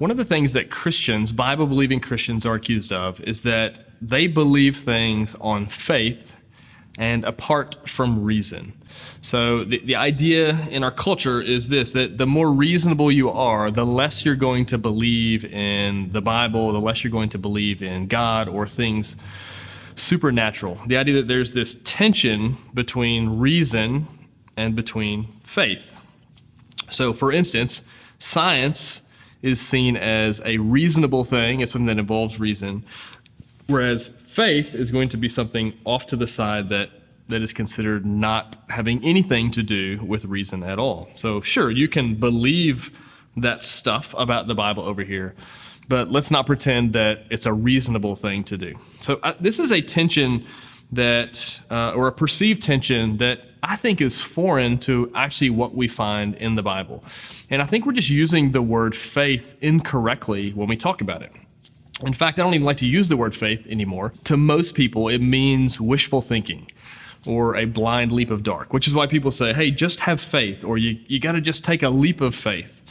One of the things that Christians, Bible-believing Christians, are accused of is that they believe things on faith and apart from reason. So the idea in our culture is this, that the more reasonable you are, the less you're going to believe in the Bible, the less you're going to believe in God or things supernatural. The idea that there's this tension between reason and between faith. So, for instance, science is seen as a reasonable thing. It's something that involves reason, whereas faith is going to be something off to the side that is considered not having anything to do with reason at all. So, sure, you can believe that stuff about the Bible over here, but let's not pretend that it's a reasonable thing to do. So this is a tension that, or a perceived tension that I think is foreign to actually what we find in the Bible. And I think we're just using the word faith incorrectly when we talk about it. In fact, I don't even like to use the word faith anymore. To most people, it means wishful thinking or a blind leap of dark, which is why people say, hey, just have faith, or you got to just take a leap of faith.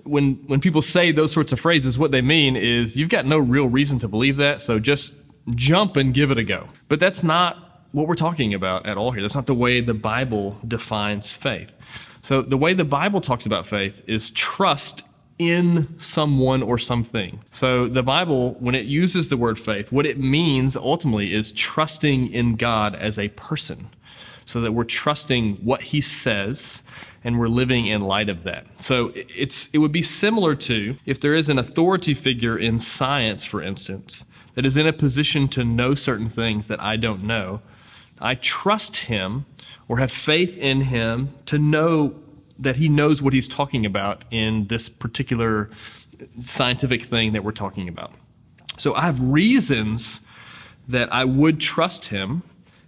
When people say those sorts of phrases, what they mean is you've got no real reason to believe that, so just jump and give it a go. But that's not what we're talking about at all here. That's not the way the Bible defines faith. So the way the Bible talks about faith is trust in someone or something. So the Bible, when it uses the word faith, what it means ultimately is trusting in God as a person, so that we're trusting what he says and we're living in light of that. So it would be similar to if there is an authority figure in science, for instance, that is in a position to know certain things that I don't know. I trust him or have faith in him to know that he knows what he's talking about in this particular scientific thing that we're talking about. So I have reasons that I would trust him,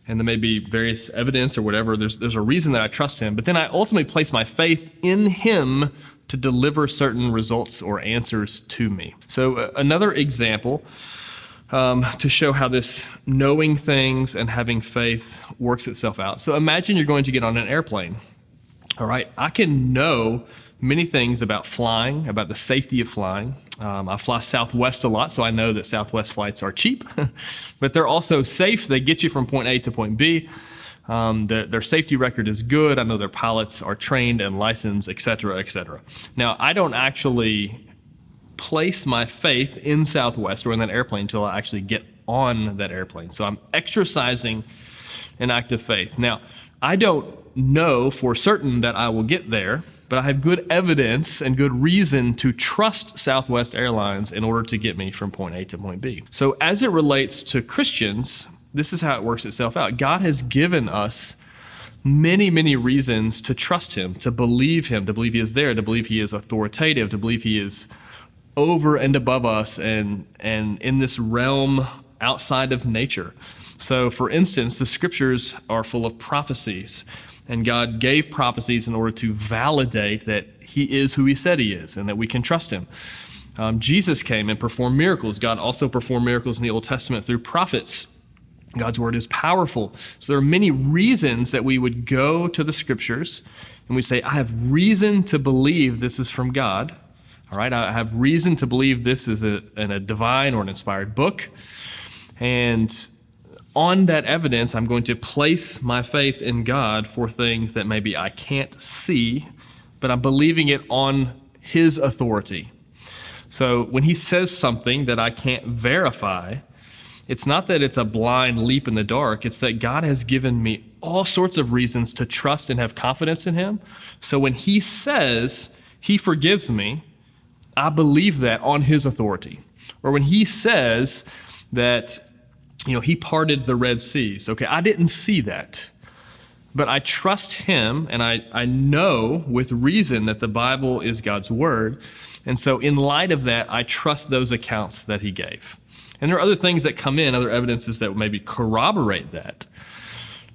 and there may be various evidence or whatever. There's a reason that I trust him, but then I ultimately place my faith in him to deliver certain results or answers to me. So another example to show how this knowing things and having faith works itself out. So imagine you're going to get on an airplane. All right, I can know many things about flying, about the safety of flying. I fly Southwest a lot, so I know that Southwest flights are cheap, but they're also safe. They get you from point A to point B. Their safety record is good. I know their pilots are trained and licensed, et cetera, et cetera. Now, I don't actually place my faith in Southwest or in that airplane until I actually get on that airplane. So I'm exercising an act of faith. Now, I don't know for certain that I will get there, but I have good evidence and good reason to trust Southwest Airlines in order to get me from point A to point B. So as it relates to Christians, this is how it works itself out. God has given us many, many reasons to trust him, to believe he is there, to believe he is authoritative, to believe he is over and above us and in this realm outside of nature. So, for instance, the scriptures are full of prophecies, and God gave prophecies in order to validate that he is who he said he is and that we can trust him. Jesus came and performed miracles. God also performed miracles in the Old Testament through prophets. God's word is powerful. So there are many reasons that we would go to the scriptures and we say, I have reason to believe this is from God. All right, I have reason to believe this is a divine or an inspired book. And on that evidence, I'm going to place my faith in God for things that maybe I can't see, but I'm believing it on his authority. So when he says something that I can't verify, it's not that it's a blind leap in the dark. It's that God has given me all sorts of reasons to trust and have confidence in him. So when he says he forgives me, I believe that on his authority. Or when he says that, he parted the Red Seas. Okay, I didn't see that, but I trust him, and I know with reason that the Bible is God's word. And so in light of that, I trust those accounts that he gave. And there are other things that come in, other evidences that maybe corroborate that.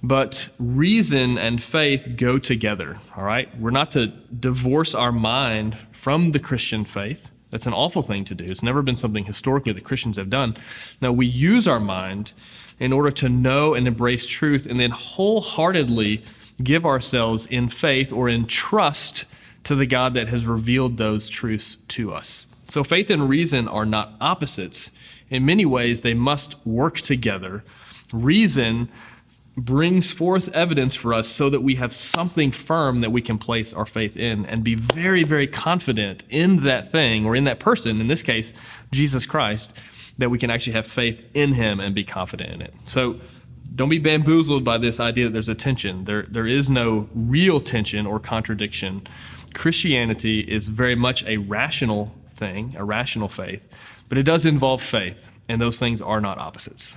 But reason and faith go together, all right? We're not to divorce our mind from the Christian faith. That's an awful thing to do. It's never been something historically that Christians have done. No, we use our mind in order to know and embrace truth and then wholeheartedly give ourselves in faith or in trust to the God that has revealed those truths to us. So faith and reason are not opposites. In many ways, they must work together. Reason brings forth evidence for us so that we have something firm that we can place our faith in and be very, very confident in that thing or in that person, in this case, Jesus Christ, that we can actually have faith in him and be confident in it. So don't be bamboozled by this idea that there's a tension. There is no real tension or contradiction. Christianity is very much a rational thing, a rational faith, but it does involve faith, and those things are not opposites.